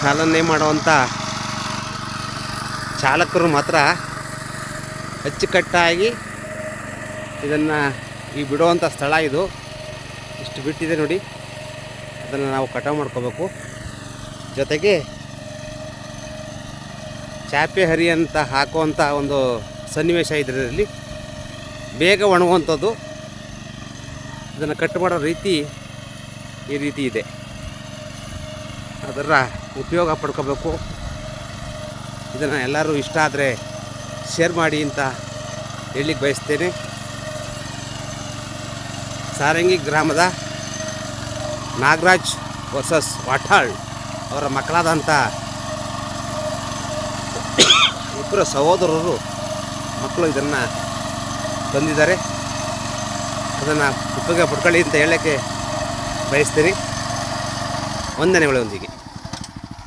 ಚಾಲನೆ ಮಾಡುವಂಥ ಚಾಲಕರು ಮಾತ್ರ ಅಚ್ಚುಕಟ್ಟಾಗಿ ಇದನ್ನು ಈ ಬಿಡುವಂಥ ಸ್ಥಳ ಇದು ಇಷ್ಟು ಬಿಟ್ಟಿದೆ ನೋಡಿ, ಅದನ್ನು ನಾವು ಕಟಾವು ಮಾಡ್ಕೋಬೇಕು. ಜೊತೆಗೆ ಚಾಪೆ ಹರಿ ಅಂತ ಹಾಕುವಂಥ ಒಂದು ಸನ್ನಿವೇಶ ಇದರಲ್ಲಿ ಬೇಗ ಒಣಗುವಂಥದ್ದು. ಇದನ್ನು ಕಟ್ ಮಾಡೋ ರೀತಿ ಈ ರೀತಿ ಇದೆ, ಅದರ ಉಪಯೋಗ ಪಡ್ಕೋಬೇಕು. ಇದನ್ನು ಎಲ್ಲರೂ ಇಷ್ಟ ಆದರೆ ಶೇರ್ ಮಾಡಿ ಅಂತ ಹೇಳಲಿಕ್ಕೆ ಬಯಸ್ತೇನೆ. ಸಾರಂಗಿ ಗ್ರಾಮದ ನಾಗರಾಜ್ ವರ್ಸಸ್ ವಾಟಾಳ್ ಅವರ ಮಕ್ಕಳಾದಂಥ ಇಬ್ಬರು ಸಹೋದರರು ಮಕ್ಕಳು ಇದನ್ನು ತಂದಿದ್ದಾರೆ. ಅದನ್ನು ಉಪಯೋಗ ಪಡ್ಕೊಳ್ಳಿ ಅಂತ ಹೇಳೋಕ್ಕೆ ಬಯಸ್ತೀನಿ. ವಂದನೆಗಳೊಂದಿಗೆ.